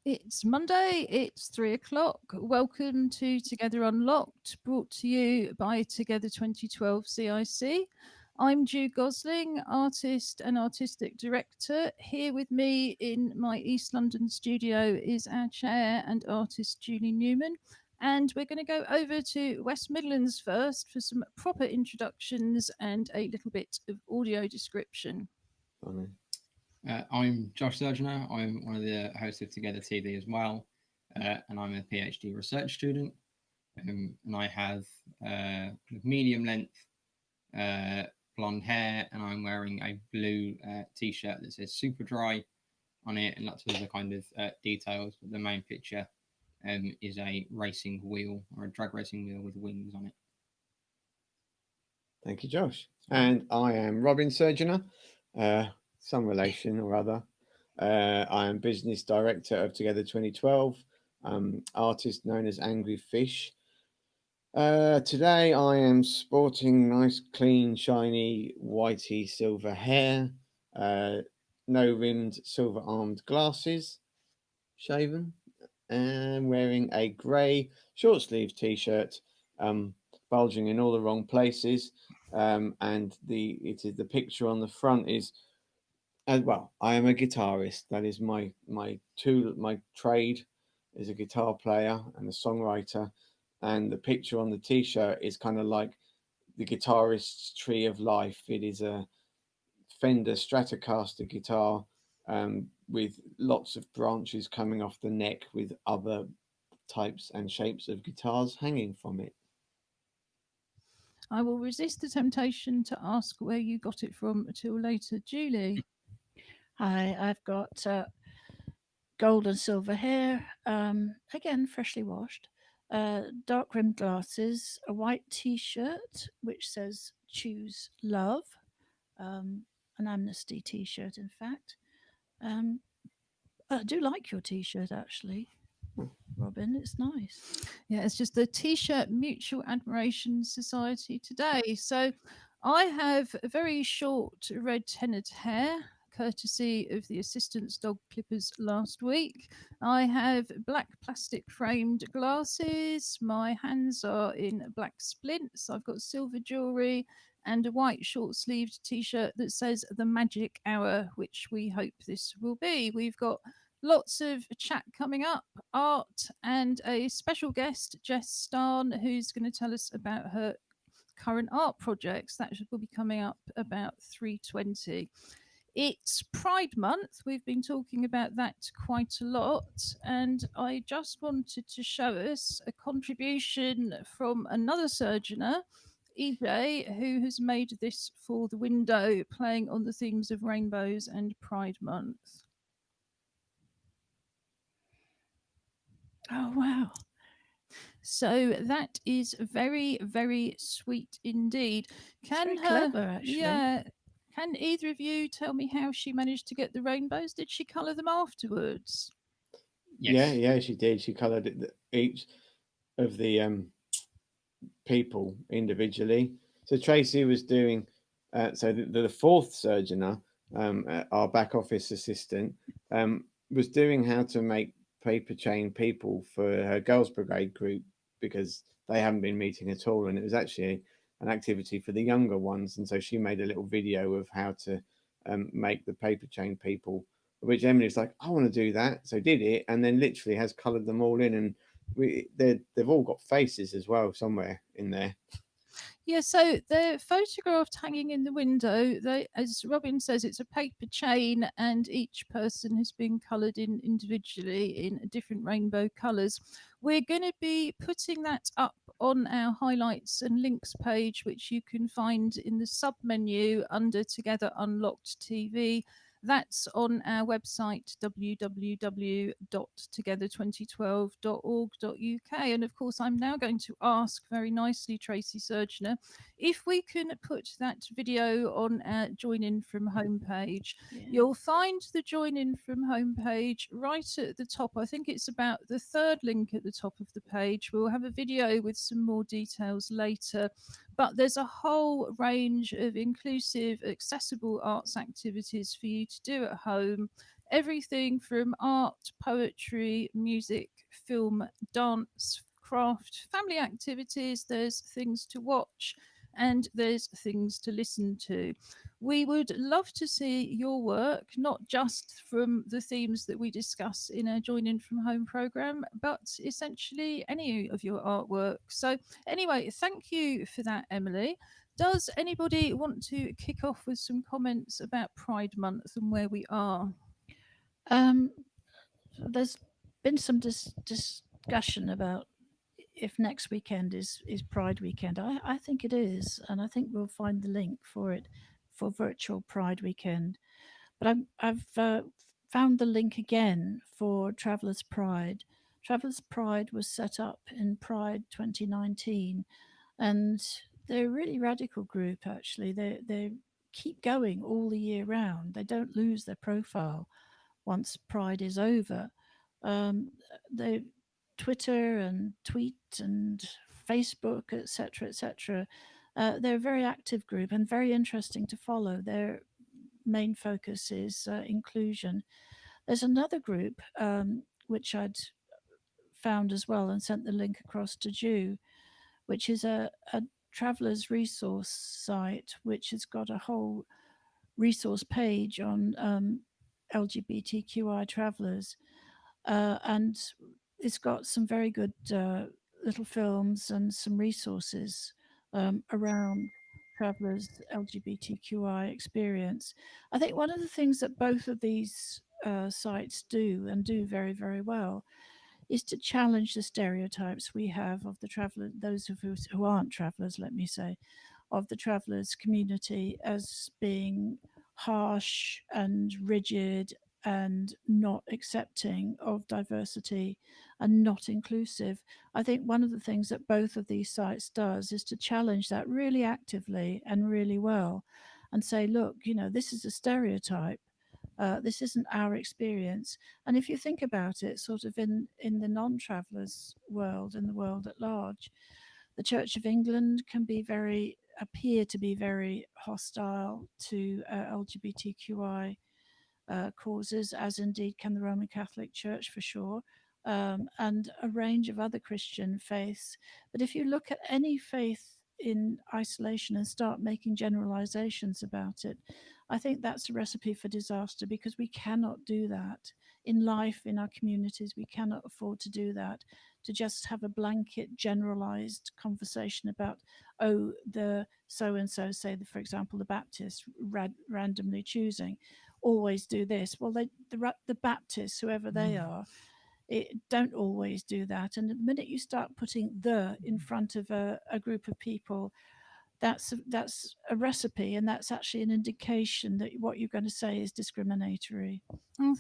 It's Monday, it's 3 o'clock. Welcome to Together Unlocked, brought to you by Together 2012 CIC. I'm Ju Gosling, artist and artistic director. Here with me in my East London studio is our chair and artist Julie Newman. And we're going to go over to West Midlands first for some proper introductions and a little bit of audio description. I'm Josh Surgener. I'm one of the hosts of Together TV as well, and I'm a PhD research student. And I have medium length uh, blonde hair, and I'm wearing a blue t-shirt that says Super Dry on it, and lots of other kind of details. But the main picture is a racing wheel or a drag racing wheel with wings on it. Thank you, Josh. And I am Robin Surgener, some relation or other. I am business director of Together 2012, artist known as Angry Fish. Today I am sporting nice, clean, shiny, whitey silver hair, no rimmed silver armed glasses, shaven, and wearing a grey short sleeve t shirt, bulging in all the wrong places. And the picture on the front is well, I am a guitarist. That is my trade is a guitar player and a songwriter. And the picture on the t-shirt is kind of like the guitarist's tree of life. It is a Fender Stratocaster guitar, with lots of branches coming off the neck with other types and shapes of guitars hanging from it. I will resist the temptation to ask where you got it from until later. Julie. Hi, I've got gold and silver hair, again freshly washed, dark rimmed glasses, a white t-shirt which says "Choose Love," an Amnesty t-shirt, in fact. Um, I do like your t-shirt actually, Robin. It's nice. Yeah, it's just the T shirt Mutual Admiration Society today. So I have a very short red tenured hair, courtesy of the assistant's dog clippers last week. I have black plastic framed glasses. My hands are in black splints. I've got silver jewellery and a white short sleeved t shirt that says The Magic Hour, which we hope this will be. We've got lots of chat coming up, art, and a special guest, Jess Starn, who's going to tell us about her current art projects. That will be coming up about 3:20. It's Pride Month. We've been talking about that quite a lot, and I just wanted to show us a contribution from another surgeoner, EJ, who has made this for the window, playing on the themes of rainbows and Pride Month. Oh wow! So that is very, very sweet indeed. Very clever, actually. Yeah, can either of you tell me how she managed to get the rainbows? Did she colour them afterwards? Yeah, Yes. yeah, she did. She coloured each of the people individually. So Tracy was doing. So the fourth surgeoner, our back office assistant, was doing how to make paper chain people for her girls' brigade group because they haven't been meeting at all, and it was actually an activity for the younger ones. And so she made a little video of how to make the paper chain people, which Emily was like, "I want to do that," so did it, and then literally has coloured them all in, and they've all got faces as well somewhere in there. Yeah, so they're photographed hanging in the window. They, as Robin says, it's a paper chain, and each person has been coloured in individually in different rainbow colours. We're going to be putting that up on our highlights and links page, which you can find in the sub menu under Together Unlocked TV. That's on our website, www.together2012.org.uk. And of course, I'm now going to ask very nicely Tracy Surgener if we can put that video on our Join In From homepage. Yeah. You'll find the Join In From homepage right at the top. I think it's about the third link at the top of the page. We'll have a video with some more details later. But there's a whole range of inclusive, accessible arts activities for you to do at home. everything from art, poetry, music, film, dance, craft, family activities. There's things to watch and there's things to listen to. We would love to see your work, not just from the themes that we discuss in our Join In From Home programme, but essentially any of your artwork. So, anyway, thank you for that, Emily. Does anybody want to kick off with some comments about Pride Month and where we are? Um, there's been some discussion about if next weekend is Pride weekend. I think it is, and I think we'll find the link for it for virtual Pride weekend. But I've found the link again for Travelers Pride. Travelers Pride was set up in Pride 2019, and they're a really radical group. Actually, they keep going all the year round. They don't lose their profile once Pride is over. They Twitter and tweet and Facebook, etc., etc. They're a very active group and very interesting to follow. Their main focus is inclusion. There's another group which I'd found as well and sent the link across to Jew, which is a traveler's resource site which has got a whole resource page on LGBTQI travelers, and it's got some very good little films and some resources around travelers' LGBTQI experience. I think one of the things that both of these sites do and do very, very well is to challenge the stereotypes we have of the traveler, those of us who aren't travelers, let me say, of the travelers community as being harsh and rigid and not accepting of diversity and not inclusive. I think one of the things that both of these sites does is to challenge that really actively and really well and say, look, this is a stereotype. This isn't our experience. And if you think about it, sort of in the non-travelers world, in the world at large, the Church of England can appear to be very hostile to LGBTQI causes, as indeed can the Roman Catholic Church for sure, and a range of other Christian faiths. But if you look at any faith in isolation and start making generalizations about it, I think that's a recipe for disaster, because we cannot do that in life, in our communities. We cannot afford to do that, to just have a blanket generalized conversation about, oh, the so and so, say, for example, the Baptists randomly choosing, always do this. Well, the Baptists, whoever they are, don't always do that. And the minute you start putting "the" in front of a group of people, that's a recipe, and that's actually an indication that what you're going to say is discriminatory.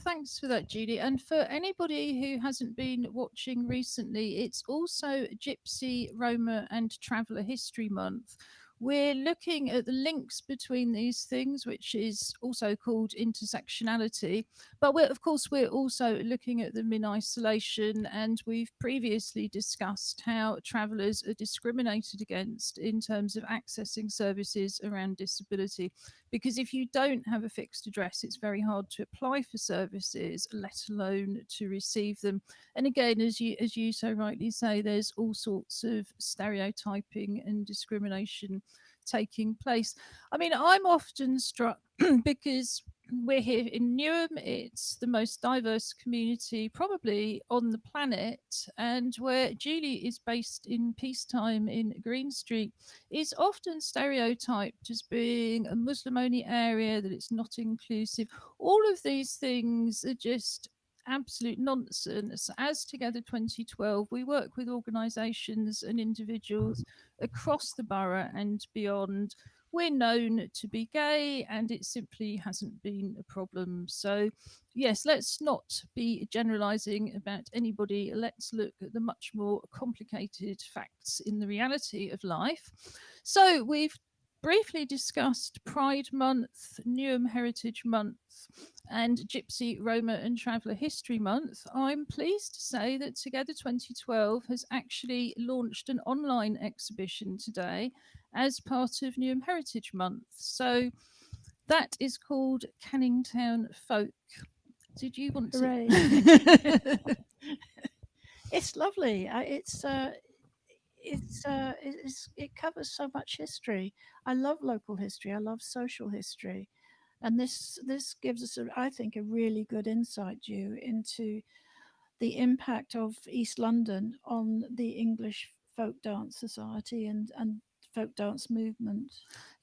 Thanks for that, Judy. And for anybody who hasn't been watching recently, it's also Gypsy, Roma, and Traveller History Month. We're looking at the links between these things, which is also called intersectionality. But of course, we're also looking at them in isolation. And we've previously discussed how travellers are discriminated against in terms of accessing services around disability. Because if you don't have a fixed address, it's very hard to apply for services, let alone to receive them. And again, as you so rightly say, there's all sorts of stereotyping and discrimination taking place. I mean, I'm often struck because we're here in Newham. It's the most diverse community probably on the planet, and where Julie is based in peacetime in Green Street is often stereotyped as being a Muslim-only area, that it's not inclusive. All of these things are just absolute nonsense. As Together 2012, we work with organisations and individuals across the borough and beyond. We're known to be gay, and it simply hasn't been a problem. So, yes, let's not be generalising about anybody. Let's look at the much more complicated facts in the reality of life. So, we've briefly discussed Pride Month, Newham Heritage Month, and Gypsy, Roma, and Traveller History Month. I'm pleased to say that Together 2012 has actually launched an online exhibition today as part of Newham Heritage Month. So that is called Canning Town Folk. did you want to? Hooray. It's lovely. It covers so much history. I love local history. I love social history, and this gives us, I think, a really good insight, Ju, into the impact of East London on the English Folk Dance Society and folk dance movement.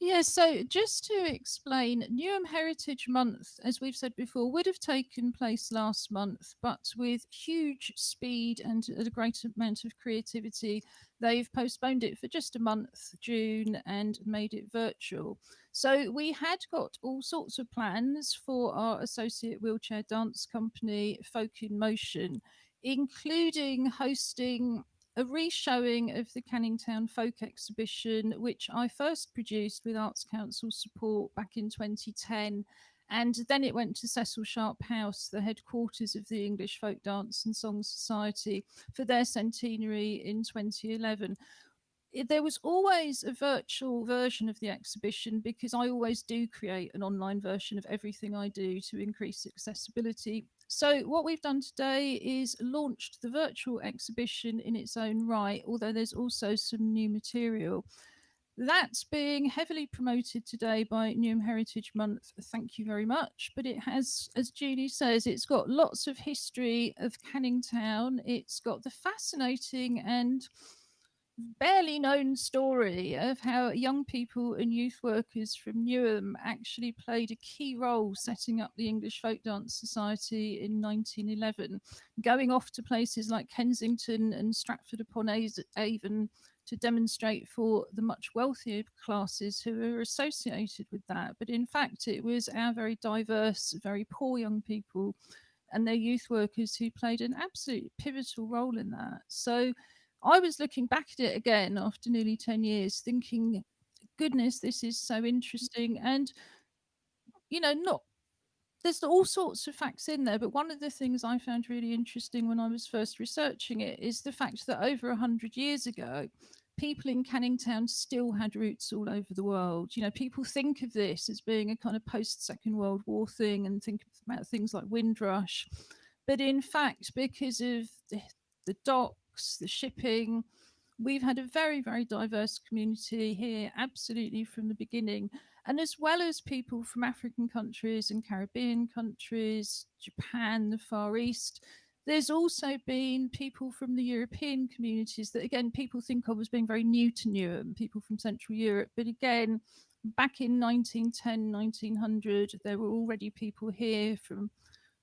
Yeah, so just to explain, Newham Heritage Month, as we've said before, would have taken place last month, but with huge speed and a great amount of creativity, they've postponed it for just a month, June, and made it virtual. So we had got all sorts of plans for our associate wheelchair dance company, Folk in Motion, including hosting a re-showing of the Canning Town Folk Exhibition, which I first produced with Arts Council support back in 2010. And then it went to Cecil Sharp House, the headquarters of the English Folk Dance and Song Society, for their centenary in 2011. There was always a virtual version of the exhibition because I always do create an online version of everything I do to increase accessibility. So what we've done today is launched the virtual exhibition in its own right, although there's also some new material. That's being heavily promoted today by Newham Heritage Month. Thank you very much. But it has, as Julie says, it's got lots of history of Canning Town. It's got the fascinating and barely known story of how young people and youth workers from Newham actually played a key role setting up the English Folk Dance Society in 1911, going off to places like Kensington and Stratford upon Avon to demonstrate for the much wealthier classes who were associated with that. But in fact, it was our very diverse, very poor young people and their youth workers who played an absolute pivotal role in that. So I was looking back at it again after nearly 10 years, thinking, goodness, this is so interesting. And, not there's all sorts of facts in there, but one of the things I found really interesting when I was first researching it is the fact that over 100 years ago, people in Canning Town still had roots all over the world. People think of this as being a kind of post-Second World War thing and think about things like Windrush. But in fact, because of the docks, the shipping, we've had a very, very diverse community here, absolutely from the beginning. And as well as people from African countries and Caribbean countries, Japan, the Far East, there's also been people from the European communities that, again, people think of as being very new to Newham, people from Central Europe. But again, back in 1910, 1900, there were already people here from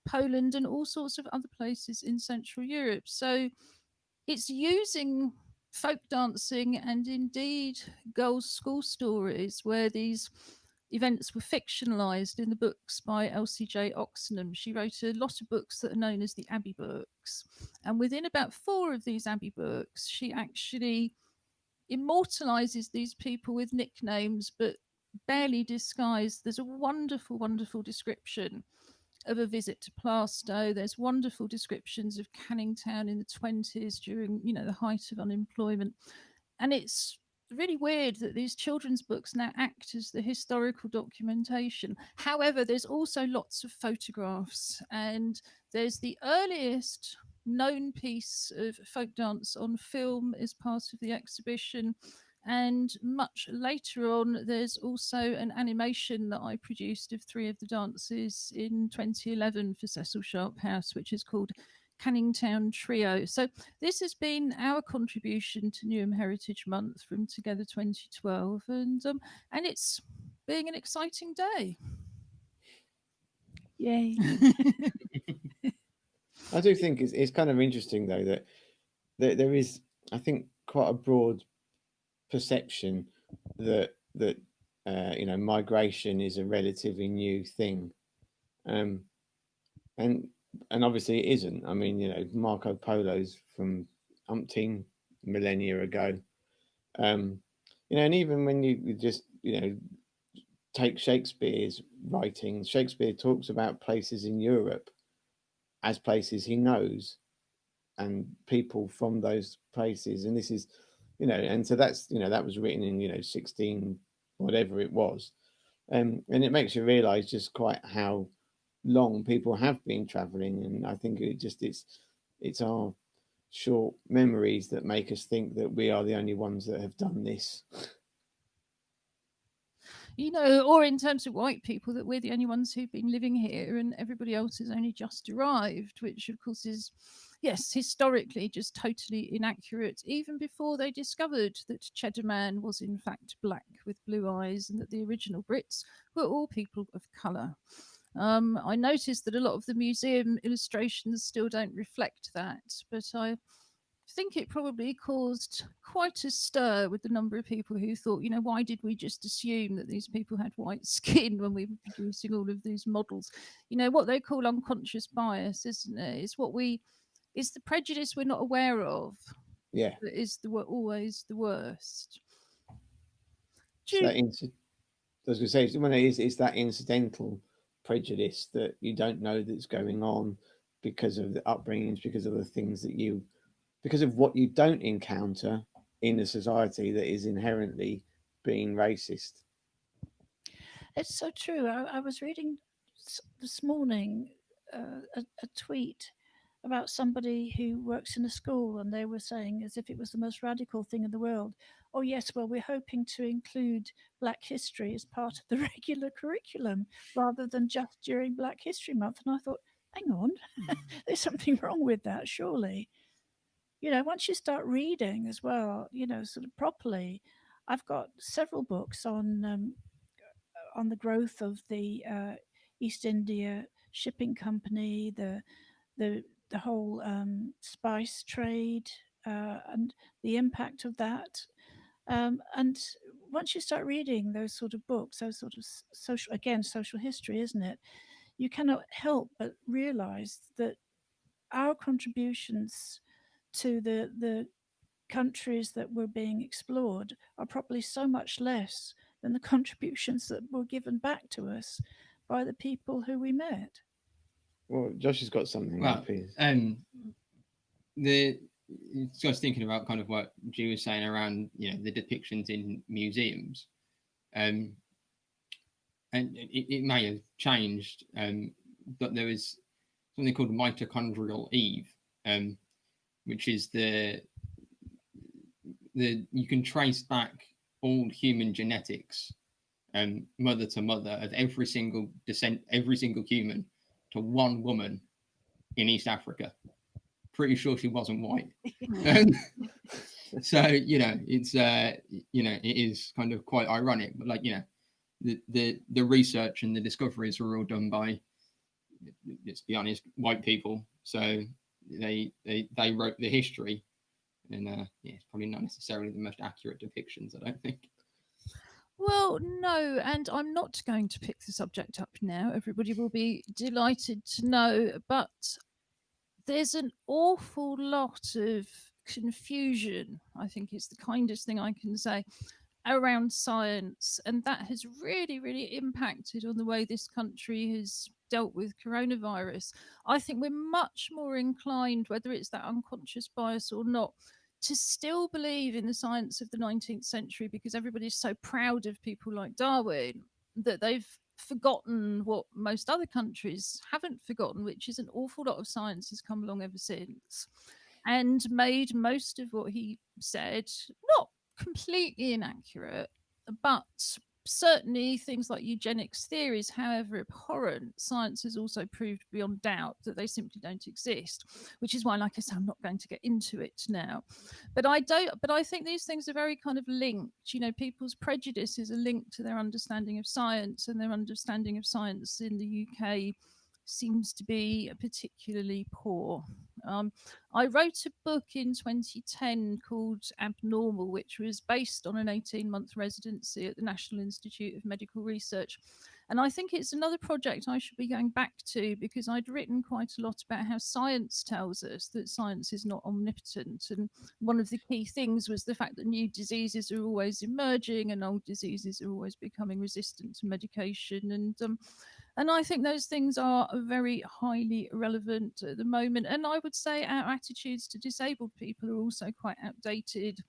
Poland and all sorts of other places in Central Europe. So it's using folk dancing and indeed girls' school stories where these events were fictionalized in the books by Elsie J. Oxenham. She wrote a lot of books that are known as the Abbey books. And within about 4 of these Abbey books, she actually immortalizes these people with nicknames, but barely disguised. There's a wonderful, wonderful description of a visit to Plaistow. There's wonderful descriptions of Canning Town in the 20s during, the height of unemployment. And it's really weird that these children's books now act as the historical documentation. However, there's also lots of photographs, and there's the earliest known piece of folk dance on film as part of the exhibition. And much later on, there's also an animation that I produced of 3 of the dances in 2011 for Cecil Sharp House, which is called Canning Town Trio. So this has been our contribution to Newham Heritage Month from Together 2012, and it's being an exciting day. Yay. I do think it's kind of interesting though that there is, I think, quite a broad perception that migration is a relatively new thing, and obviously it isn't. I mean, Marco Polo's from umpteen millennia ago, and even when you just take Shakespeare's writings, Shakespeare talks about places in Europe as places he knows and people from those places, and this is and so that's that was written in 16 whatever it was, and it makes you realize just quite how long people have been traveling, and I think it's our short memories that make us think that we are the only ones that have done this. You know, or in terms of white people, that we're the only ones who've been living here and everybody else has only just arrived, which of course is, yes, historically just totally inaccurate, even before they discovered that Cheddar Man was in fact black with blue eyes and that the original Brits were all people of colour. I noticed that a lot of the museum illustrations still don't reflect that, but I think it probably caused quite a stir with the number of people who thought, you know, why did we just assume that these people had white skin when we were producing all of these models? You know, what they call unconscious bias, isn't it? It's the prejudice we're not aware of Yeah, that is always the worst. it's that I was going to say, when it's that incidental prejudice that you don't know that's going on because of the upbringings, because of the things because of what you don't encounter in a society that is inherently being racist. It's so true. I was reading this morning a tweet about somebody who works in a school, and they were saying, as if it was the most radical thing in the world, oh, yes, well, we're hoping to include Black history as part of the regular curriculum rather than just during Black History Month. And I thought, hang on, there's something wrong with that, surely. You know, once you start reading as well, you know, sort of properly, I've got several books on the growth of the East India Shipping Company, the whole spice trade, and the impact of that. And once you start reading those sort of books, those sort of social history, isn't it? You cannot help but realize that our contributions to the countries that were being explored are probably so much less than the contributions that were given back to us by the people who we met. Well, Josh has got something. Well, Please. The just thinking about kind of what G was saying around, you know, the depictions in museums, and it may have changed, but there was something called mitochondrial Eve, which is the you can trace back all human genetics, mother to mother, of every single human to one woman in East Africa. Pretty sure she wasn't white. So, you know, it's you know, it is kind of quite ironic, but like, you know, the research and the discoveries were all done by, let's be honest, white people. So they wrote the history, and yeah, it's probably not necessarily the most accurate depictions, I don't think. Well, no, and I'm not going to pick the subject up now. Everybody will be delighted to know, but there's an awful lot of confusion, I think is the kindest thing I can say, around science. And that has really, really impacted on the way this country has dealt with coronavirus. I think we're much more inclined, whether it's that unconscious bias or not, to still believe in the science of the 19th century because everybody's so proud of people like Darwin that they've forgotten what most other countries haven't forgotten, which is an awful lot of science has come along ever since and made most of what he said not completely inaccurate, but certainly things like eugenics theories, however abhorrent, science has also proved beyond doubt that they simply don't exist, which is why, like I said, I'm not going to get into it now. But I think these things are very kind of linked. You know, people's prejudices are linked to their understanding of science, and their understanding of science in the UK seems to be particularly poor. I wrote a book in 2010 called Abnormal, which was based on an 18-month residency at the National Institute of Medical Research. And I think it's another project I should be going back to because I'd written quite a lot about how science tells us that science is not omnipotent. And one of the key things was the fact that new diseases are always emerging and old diseases are always becoming resistant to medication. And I think those things are very highly relevant at the moment. And I would say our attitudes to disabled people are also quite outdated,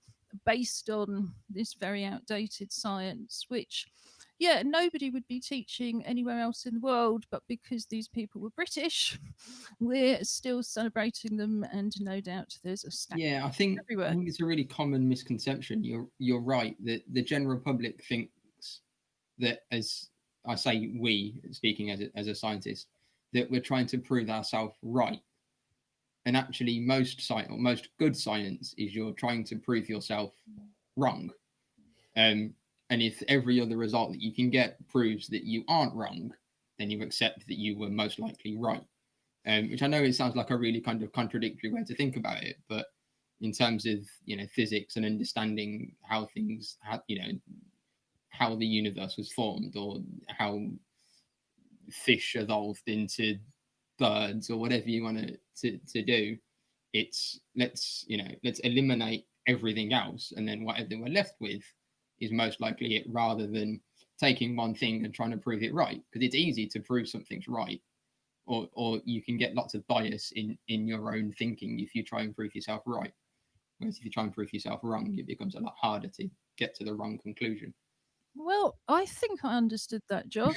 based on this very outdated science, which yeah, nobody would be teaching anywhere else in the world, but because these people were British, we're still celebrating them, and no doubt there's a stack Yeah, I think everywhere. it's a really common misconception. You're right that the general public thinks that, as I say, we, speaking as a scientist, that we're trying to prove ourselves right. And actually, most good science is you're trying to prove yourself wrong. And if every other result that you can get proves that you aren't wrong, then you accept that you were most likely right. Which I know it sounds like a really kind of contradictory way to think about it, but in terms of physics and understanding how things, how the universe was formed, or how fish evolved into birds, or whatever you want to do, it's let's eliminate everything else, and then whatever we're left with is most likely it, rather than taking one thing and trying to prove it right, because it's easy to prove something's right, or you can get lots of bias in your own thinking if you try and prove yourself right. Whereas if you try and prove yourself wrong, it becomes a lot harder to get to the wrong conclusion. Well, I think I understood that, Josh.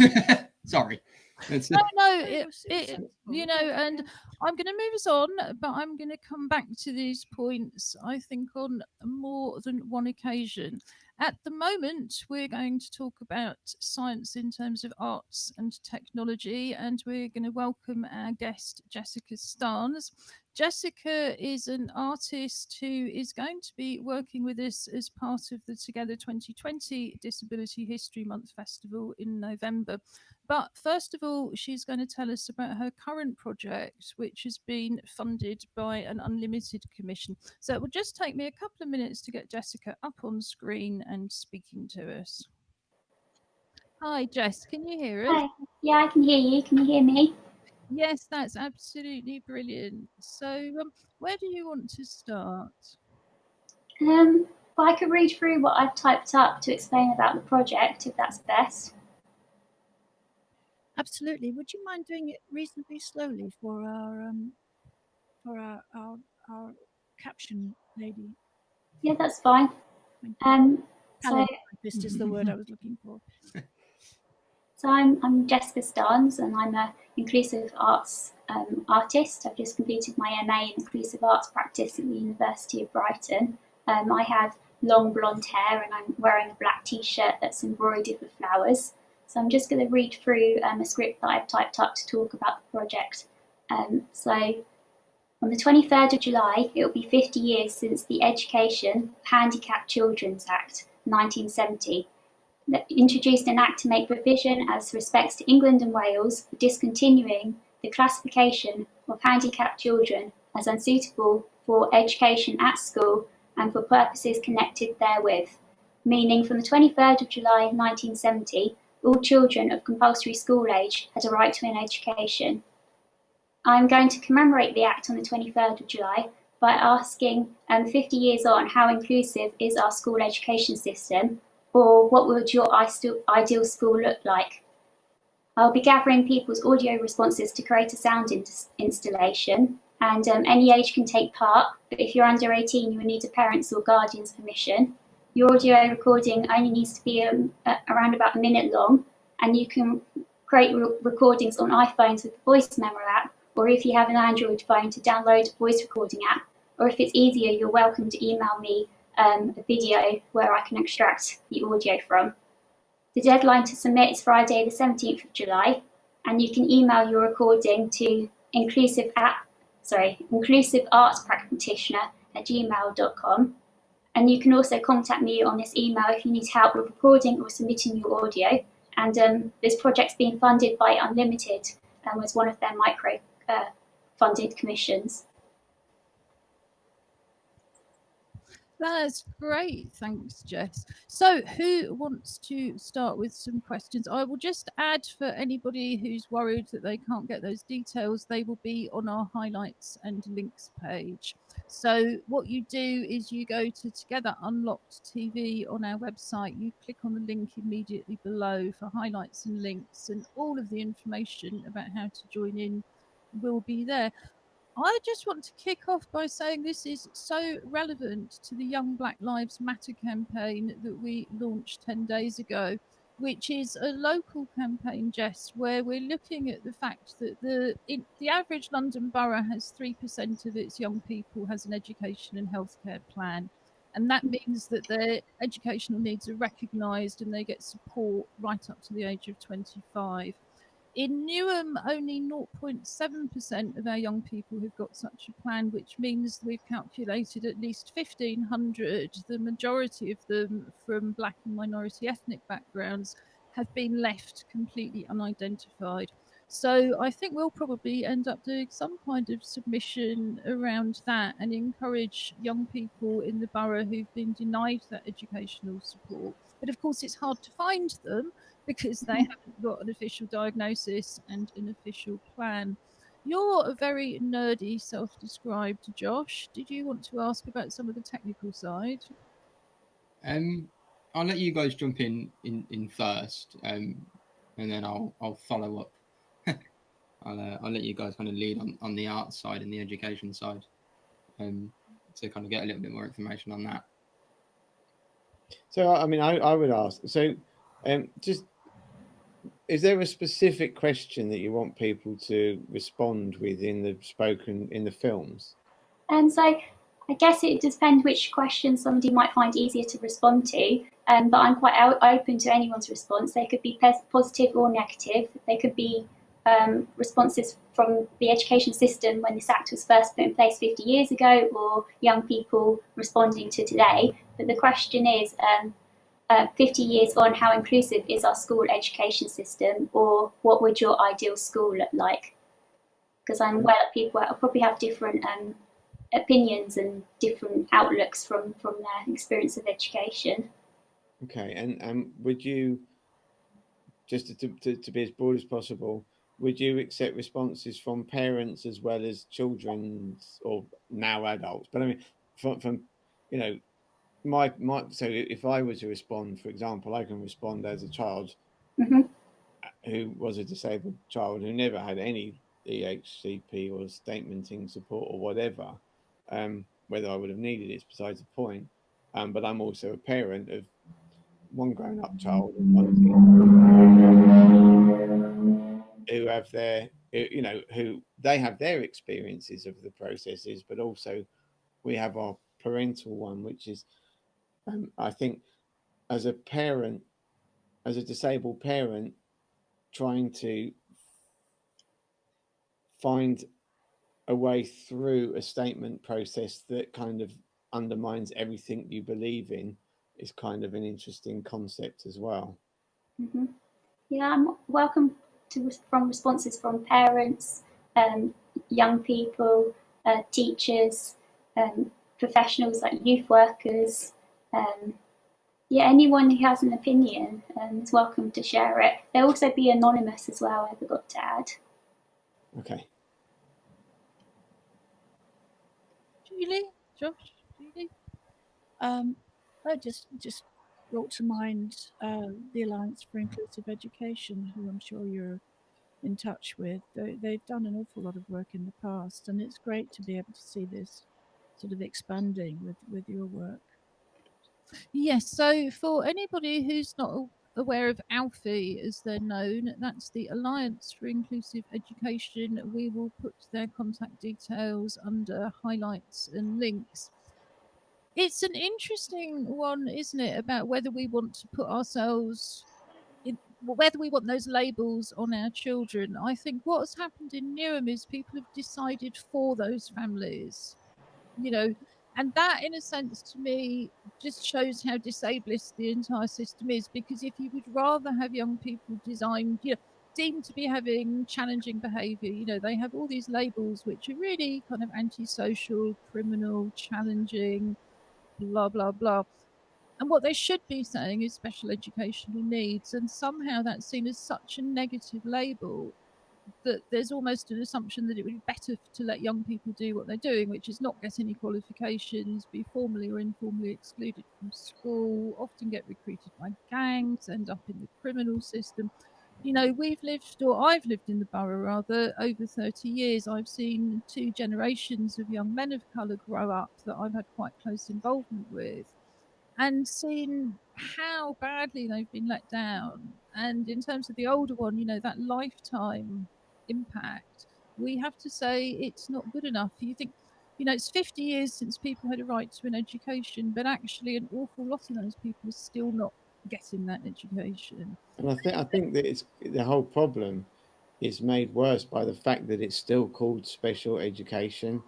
Sorry. It's, No, No, it, was it, sensible. you know, and I'm going to move us on, but I'm going to come back to these points, I think, on more than one occasion. At the moment, we're going to talk about science in terms of arts and technology, and we're going to welcome our guest, Jessica Starnes. Jessica is an artist who is going to be working with us as part of the Together 2020 Disability History Month Festival in November. But first of all, she's going to tell us about her current project, which has been funded by an unlimited commission. So it will just take me a couple of minutes to get Jessica up on screen and speaking to us. Hi, Jess, can you hear us? Hi. Yeah, I can hear you. Can you hear me? Yes, that's absolutely brilliant. So, where do you want to start? Well, I could read through what I've typed up to explain about the project, if that's best. Absolutely. Would you mind doing it reasonably slowly for our caption lady? Yeah, that's fine. Thank So, Paleotypist is the word I was looking for. I'm Jessica Starnes, and I'm an inclusive arts artist. I've just completed my MA in inclusive arts practice at the University of Brighton. I have long blonde hair, and I'm wearing a black T-shirt that's embroidered with flowers. So I'm just going to read through a script that I've typed up to talk about the project. So on the 23rd of July, it will be 50 years since the Education of Handicapped Children's Act 1970 that introduced an act to make provision as respects to England and Wales for discontinuing the classification of handicapped children as unsuitable for education at school and for purposes connected therewith, meaning from the 23rd of July 1970, all children of compulsory school age had a right to an education. I'm going to commemorate the Act on the 23rd of July by asking, 50 years on, how inclusive is our school education system, or what would your ideal school look like? I'll be gathering people's audio responses to create a sound installation, and any age can take part, but if you're under 18, you will need a parent's or guardian's permission. Your audio recording only needs to be around about a minute long, and you can create recordings on iPhones with the Voice Memo app, or if you have an Android phone, to download a voice recording app, or if it's easier, you're welcome to email me a video where I can extract the audio from. The deadline to submit is Friday the 17th of July, and you can email your recording to inclusiveartspractitioner@gmail.com. And you can also contact me on this email if you need help with recording or submitting your audio. And this project's being funded by Unlimited as one of their micro funded commissions. That's great. Thanks, Jess. So, who wants to start with some questions? I will just add, for anybody who's worried that they can't get those details, they will be on our highlights and links page. So, what you do is you go to Together Unlocked TV on our website, you click on the link immediately below for highlights and links, and all of the information about how to join in will be there. I just want to kick off by saying this is so relevant to the Young Black Lives Matter campaign that we launched 10 days ago. which is a local campaign, Jess, where we're looking at the fact that the average London borough has 3% of its young people has an education and healthcare plan. And that means that their educational needs are recognised and they get support right up to the age of 25. In Newham, only 0.7% of our young people have got such a plan, which means we've calculated at least 1,500, the majority of them from black and minority ethnic backgrounds, have been left completely unidentified. So I think we'll probably end up doing some kind of submission around that and encourage young people in the borough who've been denied that educational support. But of course, it's hard to find them because they haven't got an official diagnosis and an official plan. You're a very nerdy self-described Josh. Did you want to ask about some of the technical side? I'll let you guys jump in first, and then I'll follow up. I'll let you guys kind of lead on the art side and the education side, to kind of get a little bit more information on that. So, I mean, I would ask, so just, is there a specific question that you want people to respond with in the films? And so I guess it depends which question somebody might find easier to respond to. But I'm quite open to anyone's response. They could be positive or negative. They could be responses from the education system when this act was first put in place 50 years ago, or young people responding to today. But the question is, 50 years on, how inclusive is our school education system, or what would your ideal school look like? Because I'm aware that people probably have different opinions and different outlooks from their experience of education. Okay, and would you, just to be as broad as possible, would you accept responses from parents as well as children or now adults? But I mean, from you know, my so if I were to respond, for example, I can respond as a child who was a disabled child who never had any EHCP or statementing support or whatever. Whether I would have needed it is besides the point. But I'm also a parent of one grown-up child and one who have their, who they have their experiences of the processes, but also we have our parental one, which is, I think, as a parent, as a disabled parent, trying to find a way through a statement process that kind of undermines everything you believe in is kind of an interesting concept as well. Yeah, I'm welcome from responses from parents, young people, teachers, professionals like youth workers. Anyone who has an opinion is welcome to share it. They'll also be anonymous as well, I forgot to add. Okay. Julie? Josh? Julie? I just brought to mind the Alliance for Inclusive Education, who I'm sure you're in touch with. They've done an awful lot of work in the past, and it's great to be able to see this sort of expanding with your work. Yes, so for anybody who's not aware of ALFI as they're known, that's the Alliance for Inclusive Education. We will put their contact details under highlights and links. It's an interesting one, isn't it, about whether we want to put ourselves in, whether we want those labels on our children. I think what's happened in Newham is people have decided for those families, and that, in a sense, to me, just shows how disableist the entire system is. Because if you would rather have young people deemed to be having challenging behaviour, they have all these labels which are really kind of antisocial, criminal, challenging, blah, blah, blah. And what they should be saying is special educational needs. And somehow that's seen as such a negative label that there's almost an assumption that it would be better to let young people do what they're doing, which is not get any qualifications, be formally or informally excluded from school, often get recruited by gangs, end up in the criminal system. I've lived in the borough rather over 30 years. I've seen 2 generations of young men of colour grow up that I've had quite close involvement with. and seen how badly they've been let down. And in terms of the older one, you know, that lifetime impact, we have to say it's not good enough. You think, you know, it's 50 years since people had a right to an education, but actually an awful lot of those people are still not getting that education. And I think that it's the whole problem is made worse by the fact that it's still called special education.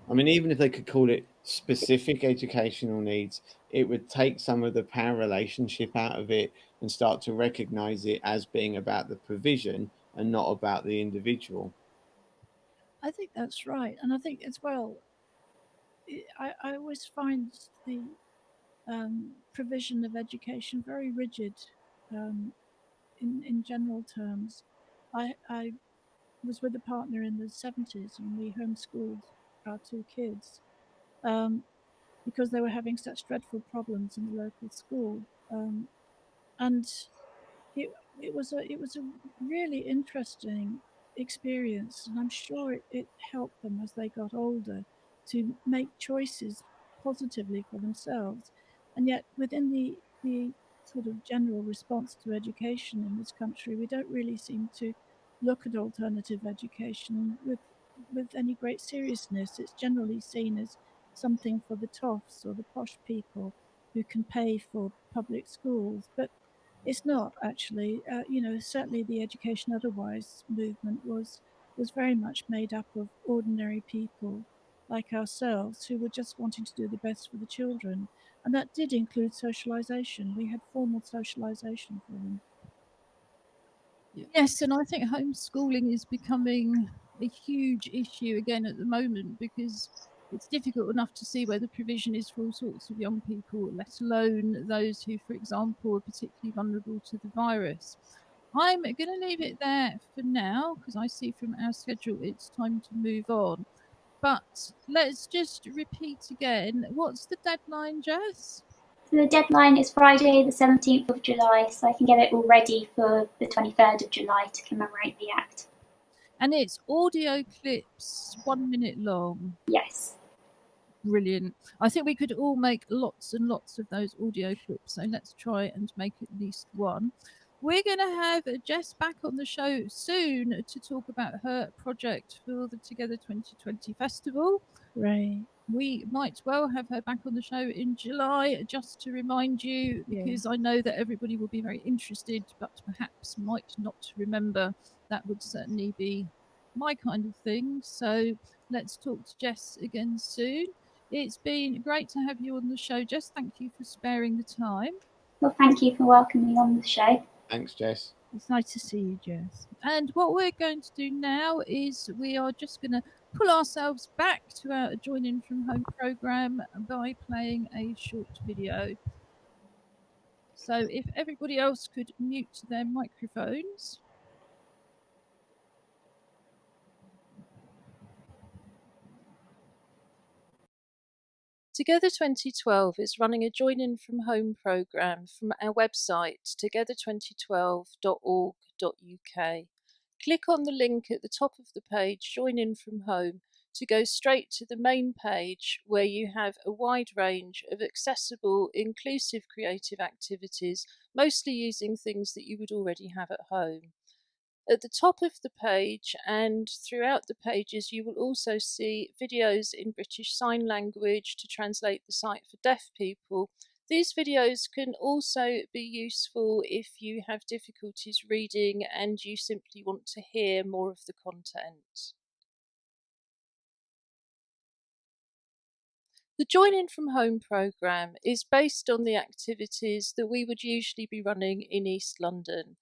I mean, even if they could call it specific educational needs, it would take some of the power relationship out of it and start to recognize it as being about the provision and not about the individual. I think that's right. And I think as well, I always find the provision of education very rigid in general terms. I was with a partner in the 70s and we homeschooled our two kids because they were having such dreadful problems in the local school. And it was a really interesting experience, and I'm sure it helped them as they got older to make choices positively for themselves. And yet, within the sort of general response to education in this country, we don't really seem to look at alternative education with any great seriousness. It's generally seen as something for the toffs or the posh people who can pay for public schools, but it's not actually. You know, certainly the Education Otherwise movement was very much made up of ordinary people like ourselves who were just wanting to do the best for the children, and that did include socialization. We had formal socialization for them. Yes, and I think homeschooling is becoming a huge issue again at the moment because it's difficult enough to see where the provision is for all sorts of young people, let alone those who, for example, are particularly vulnerable to the virus. I'm going to leave it there for now because I see from our schedule it's time to move on. But let's just repeat again. What's the deadline, Jess? So the deadline is Friday, the 17th of July, so I can get it all ready for the 23rd of July to commemorate the Act. And it's audio clips, 1 minute long. Yes. Brilliant. I think we could all make lots and lots of those audio clips, so let's try and make at least one. We're going to have Jess back on the show soon to talk about her project for the Together 2020 Festival. Right. We might well have her back on the show in July, just to remind you, because I know that everybody will be very interested, but perhaps might not remember. That would certainly be my kind of thing. So let's talk to Jess again soon. It's been great to have you on the show, Jess. Thank you for sparing the time. Well, thank you for welcoming me on the show. Thanks, Jess. It's nice to see you, Jess. And what we're going to do now is we are just going to pull ourselves back to our Join In From Home program by playing a short video. So if everybody else could mute their microphones. Together 2012 is running a Join In From Home programme from our website together2012.org.uk. Click on the link at the top of the page, Join In From Home, to go straight to the main page where you have a wide range of accessible, inclusive creative activities, mostly using things that you would already have at home. At the top of the page and throughout the pages, you will also see videos in British Sign Language to translate the site for deaf people. These videos can also be useful if you have difficulties reading and you simply want to hear more of the content. The Join In From Home programme is based on the activities that we would usually be running in East London.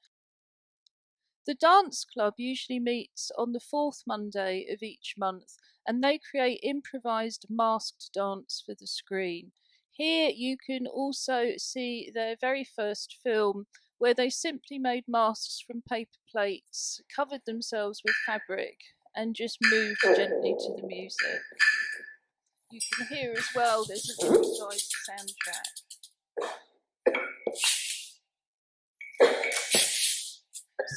The dance club usually meets on the fourth Monday of each month, and they create improvised masked dance for the screen. Here you can also see their very first film, where they simply made masks from paper plates, covered themselves with fabric, and just moved gently to the music. You can hear as well there's a digitized soundtrack.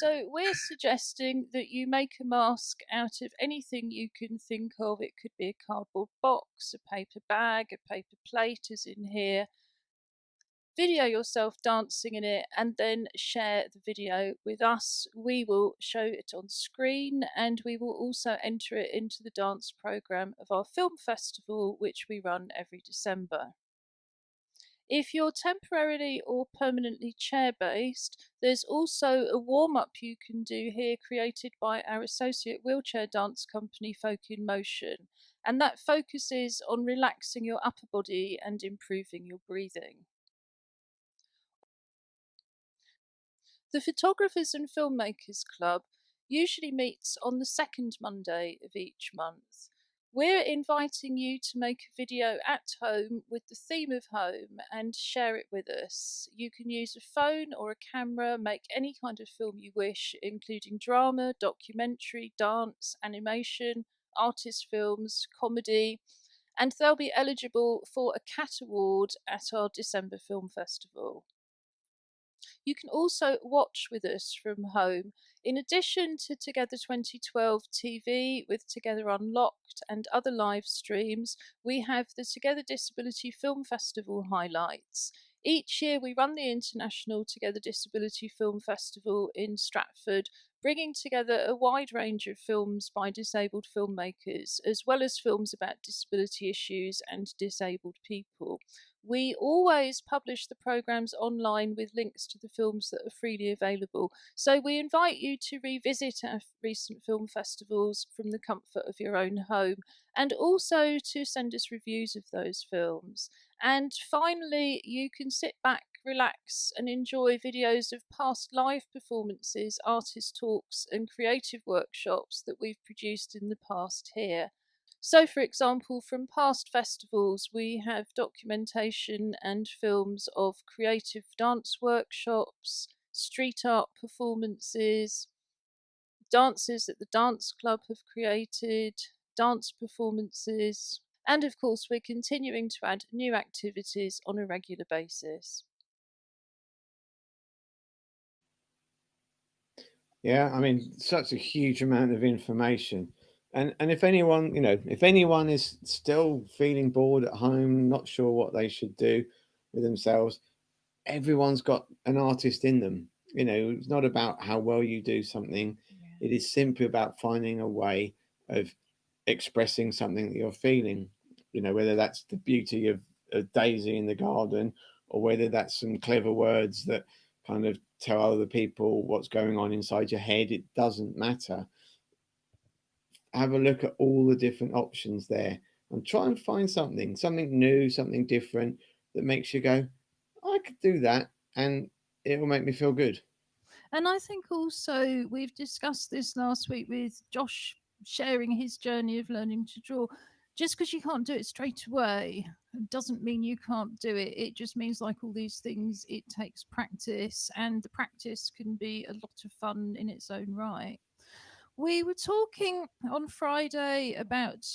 So we're suggesting that you make a mask out of anything you can think of. It could be a cardboard box, a paper bag, a paper plate as in here. video yourself dancing in it, and then share the video with us. We will show it on screen, and we will also enter it into the dance programme of our film festival, which we run every December. If you're temporarily or permanently chair based, there's also a warm up you can do here created by our associate wheelchair dance company Folk in Motion, and that focuses on relaxing your upper body and improving your breathing. The Photographers and Filmmakers Club usually meets on the second Monday of each month. We're inviting you to make a video at home with the theme of home and share it with us. You can use a phone or a camera, make any kind of film you wish, including drama, documentary, dance, animation, artist films, comedy, and they'll be eligible for a CAT award at our December Film Festival. You can also watch with us from home. In addition to Together 2012 TV with Together Unlocked and other live streams, we have the Together Disability Film Festival highlights. Each year we run the International Together Disability Film Festival in Stratford, bringing together a wide range of films by disabled filmmakers, as well as films about disability issues and disabled people. We always publish the programmes online with links to the films that are freely available, so we invite you to revisit our recent film festivals from the comfort of your own home, and also to send us reviews of those films. And finally, you can sit back, relax, and enjoy videos of past live performances, artist talks, and creative workshops that we've produced in the past here. So, for example, from past festivals, we have documentation and films of creative dance workshops, street art performances, dances that the dance club have created, dance performances, and of course, we're continuing to add new activities on a regular basis. Yeah, I mean, such a huge amount of information. And if anyone, if anyone is still feeling bored at home, not sure what they should do with themselves, everyone's got an artist in them. It's not about how well you do something. It is simply about finding a way of expressing something that you're feeling. Whether that's the beauty of a daisy in the garden, or whether that's some clever words that kind of tell other people what's going on inside your head. It doesn't matter. Have a look at all the different options there and try and find something new, something different that makes you go, I could do that, and it will make me feel good. And I think also we've discussed this last week with Josh sharing his journey of learning to draw. Just because you can't do it straight away doesn't mean you can't do it. It just means, like all these things, it takes practice, and the practice can be a lot of fun in its own right. We were talking on Friday about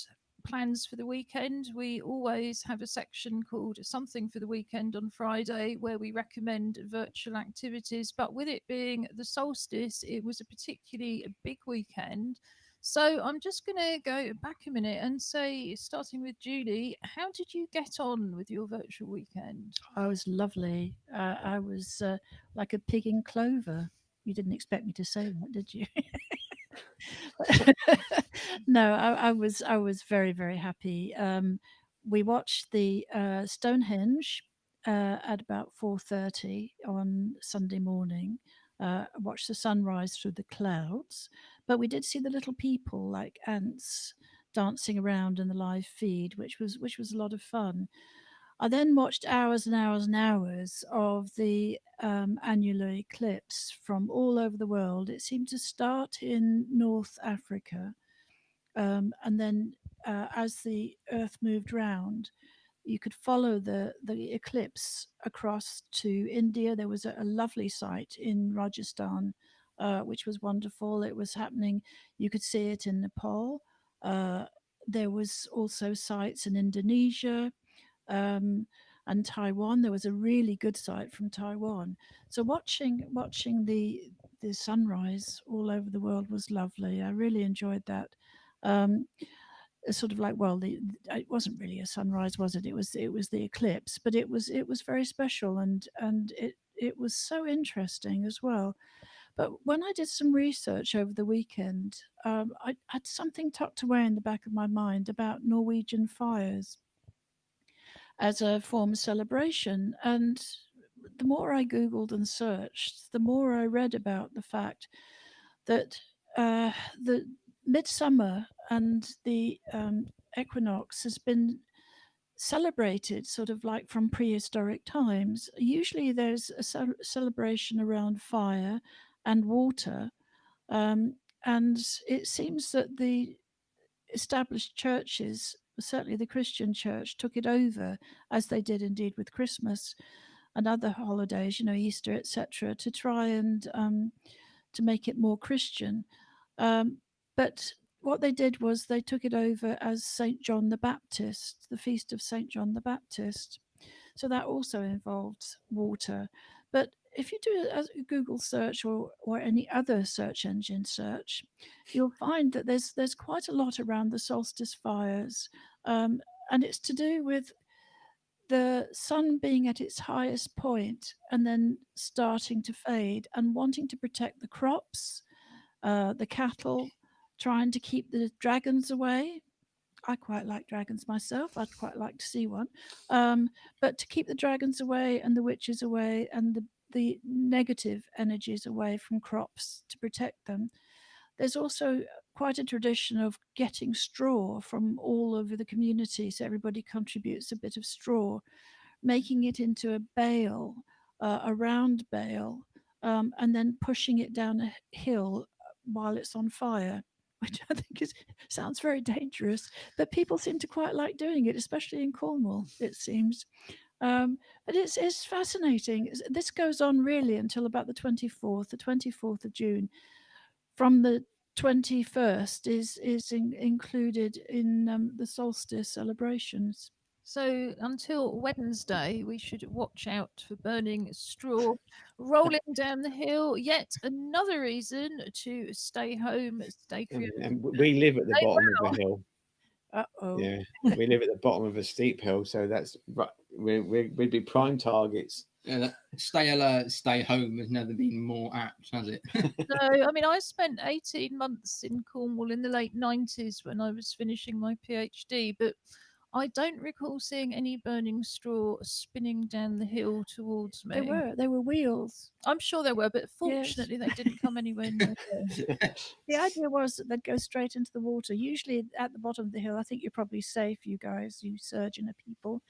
plans for the weekend. We always have a section called Something for the Weekend on Friday where we recommend virtual activities. But with it being the solstice, it was a particularly big weekend. So I'm just going to go back a minute and say, starting with Julie, how did you get on with your virtual weekend? I was lovely. I was like a pig in clover. You didn't expect me to say that, did you? No, I was very very happy. We watched the Stonehenge at about 4:30 on Sunday morning. Watched the sunrise through the clouds, but we did see the little people like ants dancing around in the live feed, which was a lot of fun. I then watched hours and hours and hours of the annular eclipse from all over the world. It seemed to start in North Africa, and then as the Earth moved round, you could follow the eclipse across to India. There was a lovely site in Rajasthan, which was wonderful. It was happening. You could see it in Nepal. Uh, there was also sites in Indonesia, um, and Taiwan. There was a really good site from Taiwan. So watching the sunrise all over the world was lovely. I really enjoyed that. Um, sort of like, well, it wasn't really a sunrise, was it? It was the eclipse, but it was very special, and it was so interesting as well. But when I did some research over the weekend, I had something tucked away in the back of my mind about Norwegian fires as a form of celebration. And the more I Googled and searched, the more I read about the fact that the midsummer and the equinox has been celebrated sort of like from prehistoric times. Usually there's a celebration around fire and water. Um, and it seems that the established churches, certainly the Christian church, took it over, as they did indeed with Christmas and other holidays, Easter, etc., to try and to make it more Christian. But what they did was they took it over as St. John the Baptist, the feast of St. John the Baptist. So that also involved water. But if you do a Google search or any other search engine search, you'll find that there's quite a lot around the solstice fires, and it's to do with the sun being at its highest point and then starting to fade, and wanting to protect the crops, the cattle, trying to keep the dragons away. I quite like dragons myself. I'd quite like to see one. But to keep the dragons away and the witches away and the negative energies away from crops, to protect them. There's also quite a tradition of getting straw from all over the community. So everybody contributes a bit of straw, making it into a bale, a round bale, and then pushing it down a hill while it's on fire, which I think sounds very dangerous, but people seem to quite like doing it, especially in Cornwall, it seems. But it's fascinating. This goes on really until about the 24th of June. From the 21st is included in the solstice celebrations. So until Wednesday, we should watch out for burning straw rolling down the hill. Yet another reason to stay home, stay creative. And we live at the Stay bottom of a hill. Uh-oh. Yeah, we live at the bottom of a steep hill, so that's right. We'd be prime targets. Stay alert, stay home has never been more apt, has it? So, I mean, I spent 18 months in Cornwall in the late 90s when I was finishing my PhD, but I don't recall seeing any burning straw spinning down the hill towards me. They were wheels. I'm sure there were, but fortunately they didn't come anywhere near there. The idea was that they'd go straight into the water. Usually at the bottom of the hill, I think you're probably safe, you guys, you surgeon people,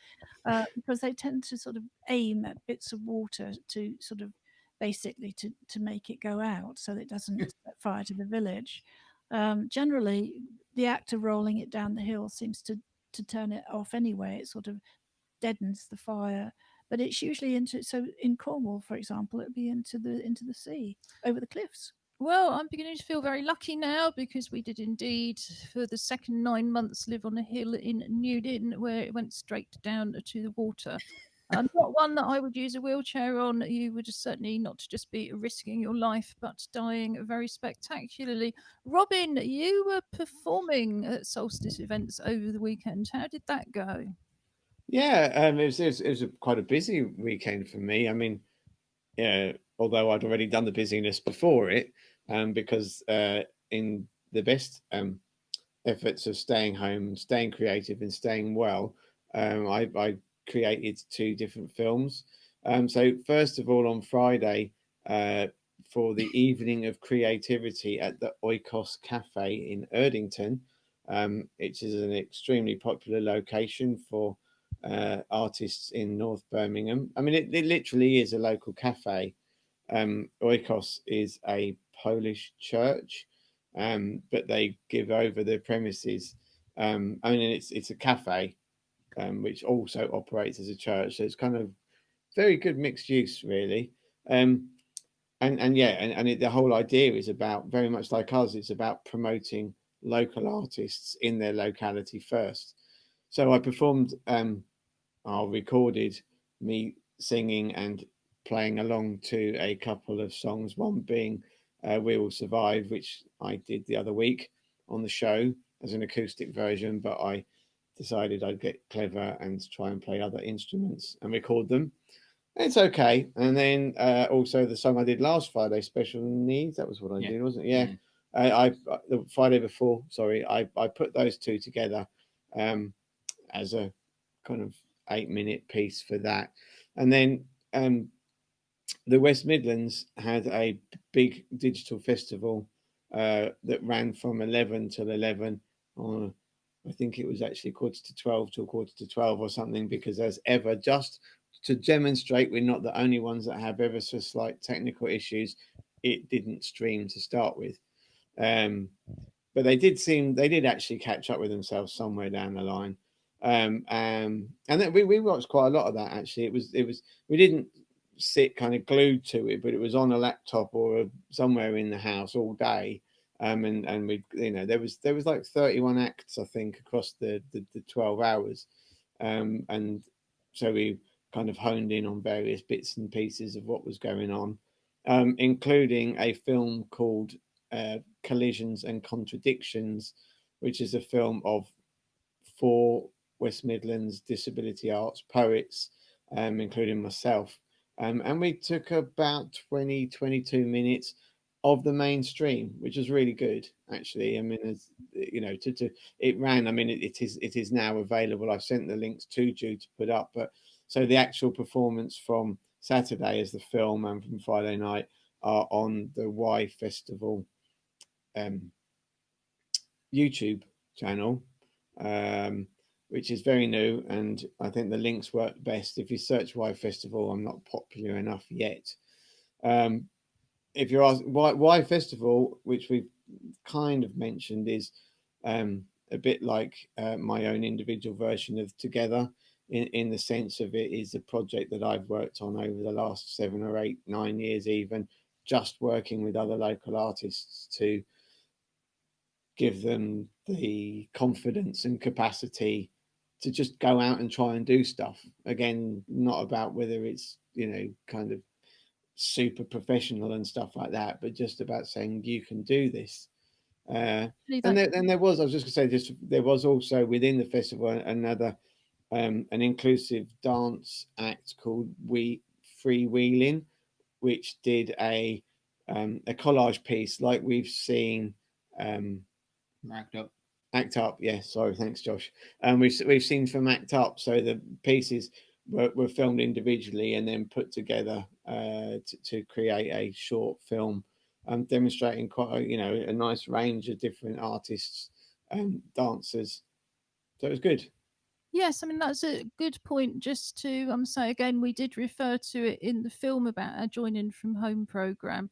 because they tend to sort of aim at bits of water to sort of basically to make it go out so that it doesn't set fire to the village. Generally, the act of rolling it down the hill seems to turn it off anyway. It sort of deadens the fire. But it's usually so in Cornwall, for example, it'd be into the sea, over the cliffs. Well, I'm beginning to feel very lucky now because we did indeed, for the second 9 months, live on a hill in Newlyn where it went straight down to the water. Not one that I would use a wheelchair on. You would certainly not just be risking your life, but dying very spectacularly. Robin, you were performing at solstice events over the weekend. How did that go? Yeah, it was quite a busy weekend for me. I mean, yeah, although I'd already done the busyness before it, because in the best efforts of staying home, staying creative, and staying well, I created 2 different films. So first of all, on Friday, for the evening of creativity at the Oikos Cafe in Erdington, which is an extremely popular location for artists in North Birmingham. I mean, it literally is a local cafe. Oikos is a Polish church, but they give over the premises. I mean, it's a cafe, which also operates as a church. So it's kind of very good mixed use, really. The whole idea is about, very much like us, it's about promoting local artists in their locality first. So I performed, I recorded me singing and playing along to a couple of songs, one being We Will Survive, which I did the other week on the show, as an acoustic version, but I decided I'd get clever and try and play other instruments and record them. It's okay. And then also the song I did last Friday, Special Needs. That was what I Yeah. did, wasn't it? Yeah. Mm. I the Friday before, sorry, I put those two together as a kind of 8-minute piece for that. And then the West Midlands had a big digital festival that ran from 11 till 11 on, I think it was actually 11:45 till 11:45 or something, because as ever, just to demonstrate we're not the only ones that have ever so slight technical issues, it didn't stream to start with. But they did actually catch up with themselves somewhere down the line. And then we watched quite a lot of that actually. It was we didn't sit kind of glued to it, but it was on a laptop or somewhere in the house all day. And we, there was like 31 acts I think across the 12 hours. And so we kind of honed in on various bits and pieces of what was going on, including a film called Collisions and Contradictions, which is a film of 4 West Midlands disability arts poets, including myself. And we took about 22 minutes of the mainstream, which was really good, actually. I mean, as you know, it ran. I mean, it is now available. I've sent the links to Jude to put up, but so the actual performance from Saturday as the film and from Friday night are on the Y Festival YouTube channel, which is very new, and I think the links work best if you search Y Festival. I'm not popular enough yet. If you're asking why Festival, which we've kind of mentioned, is a bit like my own individual version of Together, in the sense of it is a project that I've worked on over the last 7 or 8, 9 years, even just working with other local artists to give them the confidence and capacity to just go out and try and do stuff. Again, not about whether it's, kind of super professional and stuff like that, but just about saying you can do this. And there was, I was just going to say, there was also within the festival another an inclusive dance act called Freewheeling, which did a collage piece like we've seen. Act Up, yeah. Sorry, thanks, Josh. We've seen from Act Up, so the pieces were filmed individually and then put together to create a short film, demonstrating quite a nice range of different artists and dancers. So it was good. Yes, I mean that's a good point. Just to say again, we did refer to it in the film about our Join In From Home program.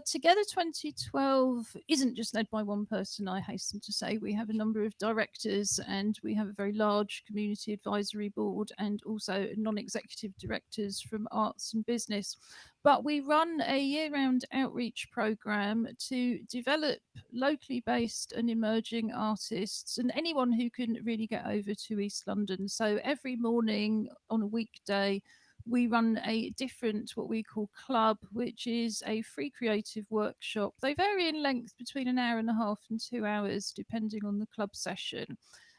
Together 2012 isn't just led by one person, I hasten to say. We have a number of directors and we have a very large community advisory board and also non executive directors from arts and business. But we run a year round outreach program to develop locally based and emerging artists and anyone who can really get over to East London. So every morning on a weekday, we run a different, what we call club, which is a free creative workshop. They vary in length between an hour and a half and 2 hours, depending on the club session.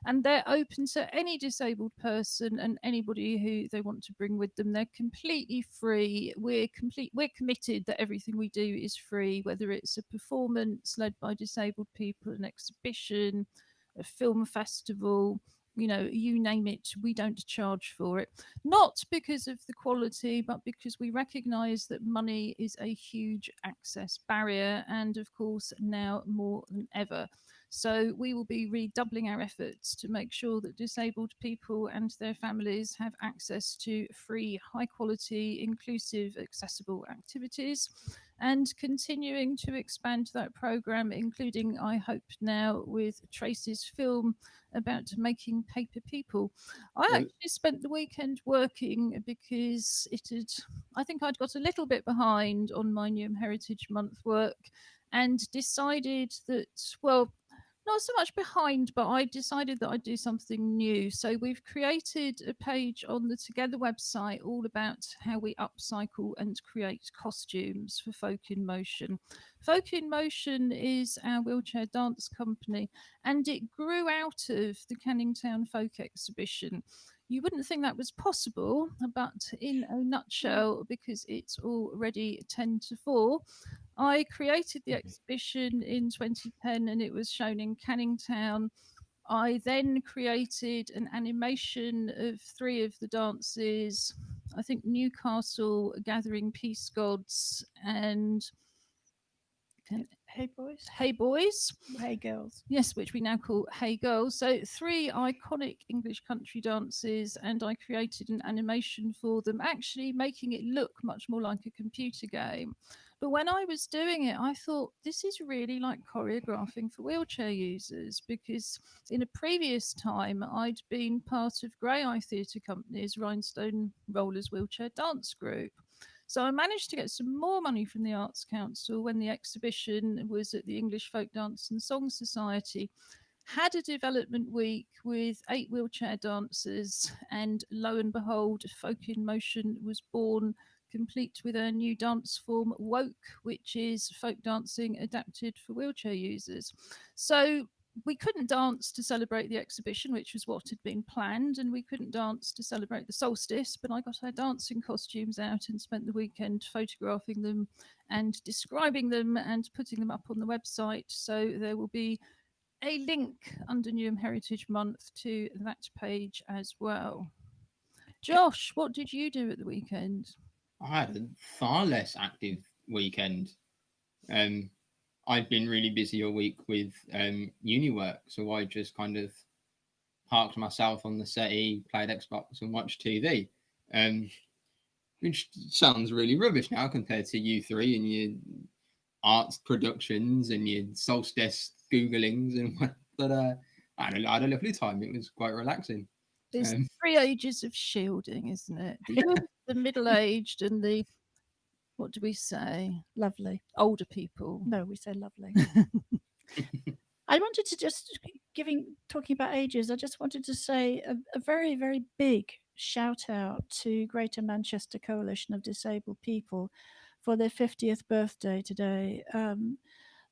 And they're open to any disabled person and anybody who they want to bring with them. They're completely free. We're committed that everything we do is free, whether it's a performance led by disabled people, an exhibition, a film festival, you name it, we don't charge for it. Not because of the quality, but because we recognize that money is a huge access barrier, and of course, now more than ever. So we will be redoubling our efforts to make sure that disabled people and their families have access to free, high quality, inclusive, accessible activities, and continuing to expand that program, including, I hope now, with Tracy's film about making paper people. I actually spent the weekend working because I think I'd got a little bit behind on my Newham Heritage Month work and decided that, well, not so much behind, but I decided that I'd do something new. So we've created a page on the Together website all about how we upcycle and create costumes for Folk in Motion. Folk in Motion is our wheelchair dance company, and it grew out of the Canning Town Folk Exhibition. You wouldn't think that was possible, but in a nutshell, because it's already 10 to 4, I created the exhibition in 2010 and it was shown in Canning Town. I then created an animation of 3 of the dances, I think Newcastle, Gathering Peace Gods, and Hey boys, Hey Boys. hey girls. Yes, which we now call Hey Girls. So 3 iconic English country dances, and I created an animation for them, actually making it look much more like a computer game. But when I was doing it, I thought this is really like choreographing for wheelchair users, because in a previous time I'd been part of Grey Eye Theatre Company's Rhinestone Rollers Wheelchair Dance Group. So I managed to get some more money from the Arts Council when the exhibition was at the English Folk Dance and Song Society. Had a development week with 8 wheelchair dancers, and lo and behold, Folk in Motion was born, complete with a new dance form, Woke, which is folk dancing adapted for wheelchair users. So we couldn't dance to celebrate the exhibition, which was what had been planned, and we couldn't dance to celebrate the solstice, but I got our dancing costumes out and spent the weekend photographing them and describing them and putting them up on the website. So there will be a link under Newham Heritage Month to that page as well. Josh, what did you do at the weekend? I had a far less active weekend. I'd been really busy all week with uni work, so I just kind of parked myself on the settee, played Xbox, and watched TV. Which sounds really rubbish now compared to you 3 and your arts productions and your solstice googlings and what. But I had a lovely time. It was quite relaxing. There's 3 ages of shielding, isn't it? The middle-aged and the, what do we say? Lovely. Older people. No, we say lovely. I wanted to just talking about ages. I just wanted to say a very, very big shout out to Greater Manchester Coalition of Disabled People for their 50th birthday today.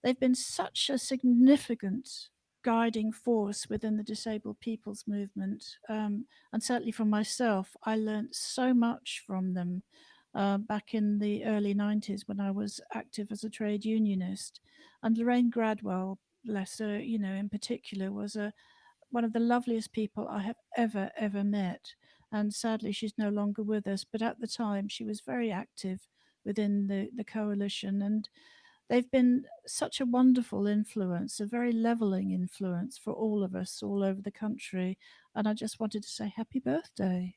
They've been such a significant guiding force within the disabled people's movement, and certainly for myself, I learnt so much from them back in the early 90s when I was active as a trade unionist. And Lorraine Gradwell, bless her, in particular, was one of the loveliest people I have ever met. And sadly, she's no longer with us. But at the time, she was very active within the coalition. And they've been such a wonderful influence, a very leveling influence for all of us all over the country. And I just wanted to say happy birthday.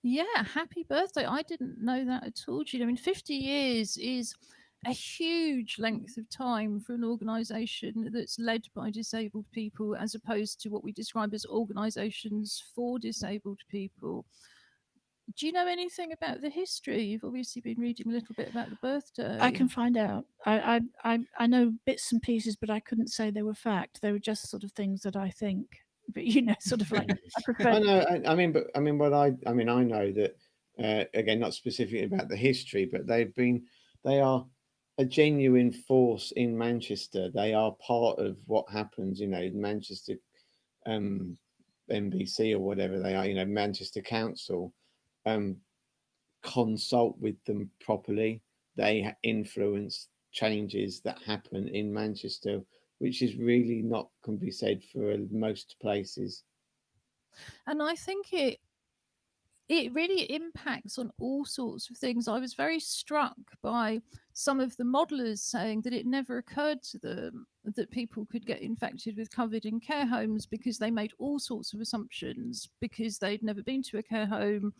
Yeah, happy birthday. I didn't know that at all. I mean, 50 years is a huge length of time for an organisation that's led by disabled people, as opposed to what we describe as organisations for disabled people. Do you know anything about the history? You've obviously been reading a little bit about the birthday. I can find out. I know bits and pieces, but I couldn't say they were fact. They were just sort of things that I think. But sort of like I prefer. I know. I mean, I know that again, not specifically about the history, but they are a genuine force in Manchester. They are part of what happens. Manchester, MBC or whatever they are. Manchester Council. Consult with them properly. They influence changes that happen in Manchester, which is really not can be said for most places. And I think it really impacts on all sorts of things. I was very struck by some of the modelers saying that it never occurred to them that people could get infected with COVID in care homes, because they made all sorts of assumptions, because they'd never been to a care home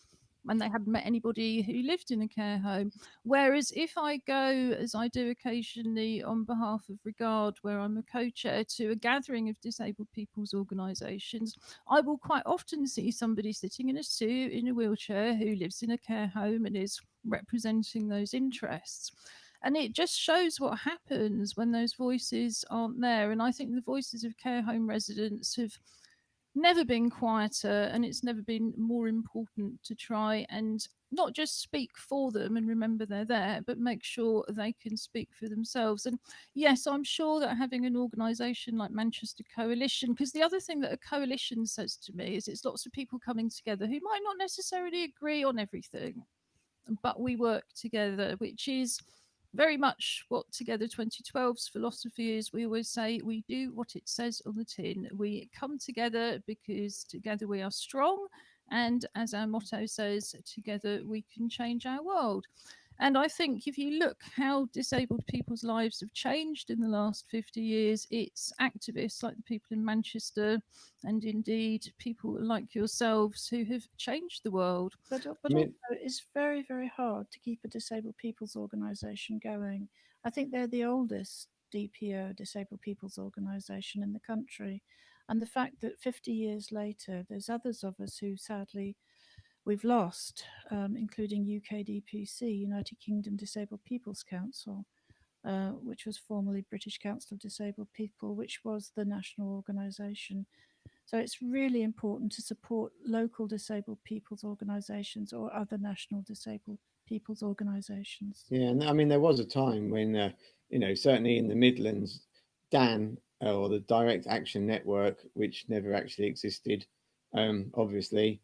and they hadn't met anybody who lived in a care home. Whereas if I go, as I do occasionally on behalf of Regard, where I'm a co-chair, to a gathering of disabled people's organisations, I will quite often see somebody sitting in a suit in a wheelchair who lives in a care home and is representing those interests. And it just shows what happens when those voices aren't there. And I think the voices of care home residents have never been quieter, and it's never been more important to try and not just speak for them and remember they're there, but make sure they can speak for themselves. And yes, I'm sure that having an organisation like Manchester Coalition, because the other thing that a coalition says to me is it's lots of people coming together who might not necessarily agree on everything, but we work together, which is very much what Together 2012's philosophy is. We always say we do what it says on the tin. We come together because together we are strong. And as our motto says, together we can change our world. And I think if you look how disabled people's lives have changed in the last 50 years, it's activists like the people in Manchester and indeed people like yourselves who have changed the world. But I mean, also, it's very, very hard to keep a disabled people's organisation going. I think they're the oldest DPO, disabled people's organisation in the country. And the fact that 50 years later, there's others of us who sadly we've lost, including UKDPC, United Kingdom Disabled People's Council, which was formerly British Council of Disabled People, which was the national organisation. So it's really important to support local disabled people's organisations or other national disabled people's organisations. yeah, and I mean, there was a time when, certainly in the Midlands, DAN or the Direct Action Network, which never actually existed, obviously,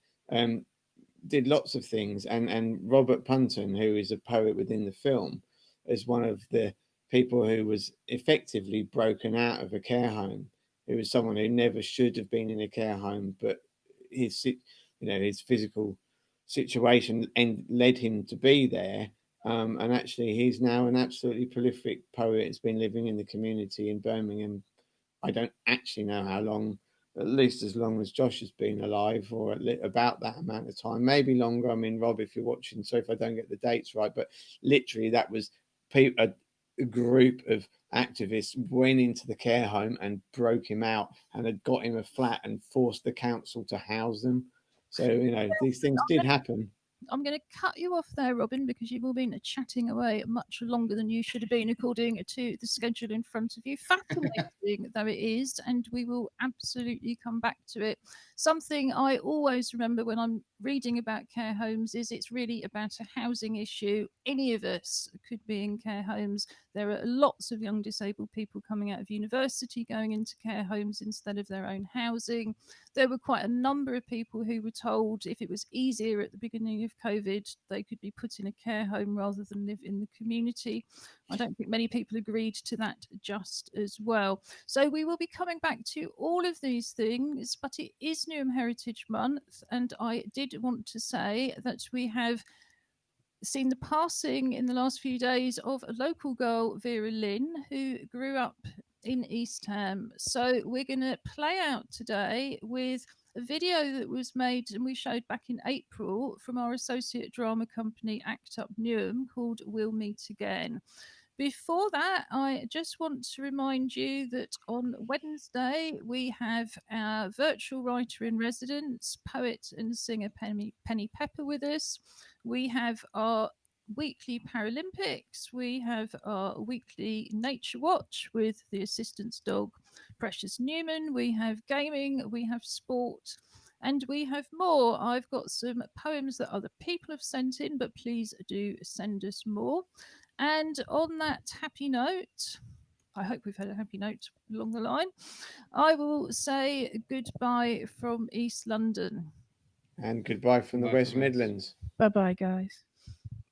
did lots of things. And Robert Punton, who is a poet within the film, is one of the people who was effectively broken out of a care home. He was someone who never should have been in a care home, but his physical situation and led him to be there. And actually, he's now an absolutely prolific poet. Has been living in the community in Birmingham. I don't actually know how long, at least as long as Josh has been alive, or about that amount of time, maybe longer. I mean, Rob, if you're watching, so if I don't get the dates right, but literally that was a group of activists went into the care home and broke him out and had got him a flat and forced the council to house them. So, these things did happen. I'm going to cut you off there, Robin, because you've all been chatting away much longer than you should have been according to the schedule in front of you. Fascinating though it is, and we will absolutely come back to it. Something I always remember when I'm reading about care homes is it's really about a housing issue. Any of us could be in care homes. There are lots of young disabled people coming out of university going into care homes instead of their own housing. There were quite a number of people who were told if it was easier at the beginning of COVID, they could be put in a care home rather than live in the community. I don't think many people agreed to that just as well. So we will be coming back to all of these things, but it is Newham Heritage Month, and I did want to say that we have seen the passing in the last few days of a local girl, Vera Lynn, who grew up in East Ham. So we're going to play out today with a video that was made and we showed back in April from our associate drama company Act Up Newham called We'll Meet Again. Before that, I just want to remind you that on Wednesday we have our virtual writer in residence, poet and singer Penny Pepper with us. We have our weekly Paralympics. We have our weekly Nature Watch with the assistance dog Precious Newman. We have gaming, we have sport, and we have more. I've got some poems that other people have sent in, but please do send us more. And on that happy note, I hope we've had a happy note along the line, I will say goodbye from East London. And goodbye from the West Midlands. Bye-bye, guys.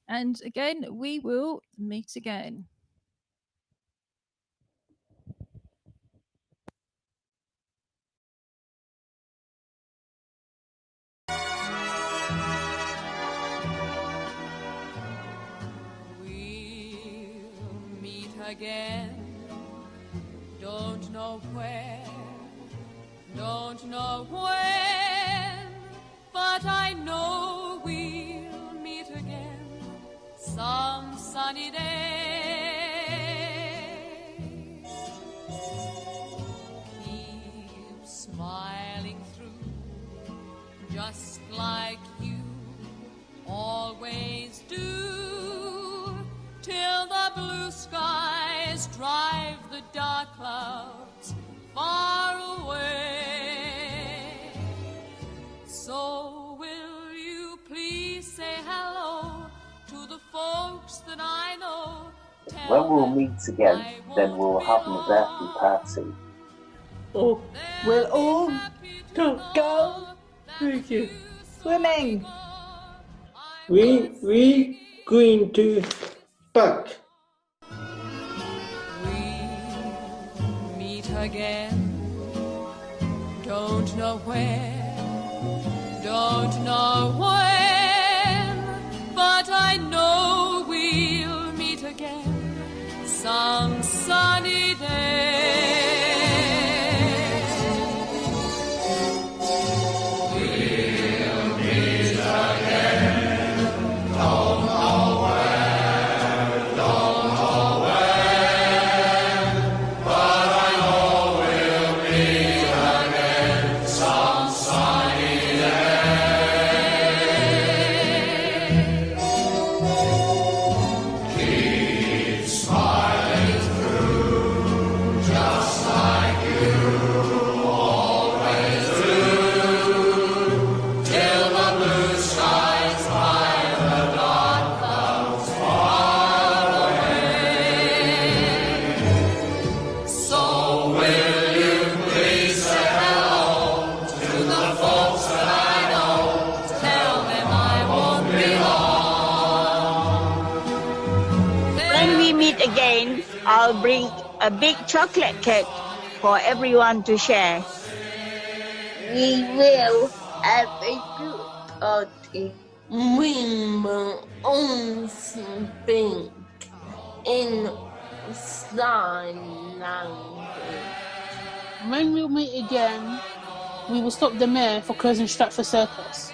And again, we will meet again. Again, don't know where, don't know when, but I know we'll meet again some sunny day. Keep smiling through, just like you always do, till the blue When we'll meet again, then we'll have a birthday party. Oh, we'll all go swimming. We going to park. We'll meet again. Don't know where, don't know when, but I know we'll meet again some sunny day. We'll meet again. Don't know where, don't know when, but I know we'll meet again some sunny day. Keep smiling through, just like you always do, till the blue skies hide the dark clouds far away. So will you please say hello to the folks that I know? Tell them I won't be long. When we meet again, I'll bring a big chocolate cake for everyone to share. We will have a good party. We will all spin in sign language. When we'll meet again, we will stop the mayor for closing Stratford Circus.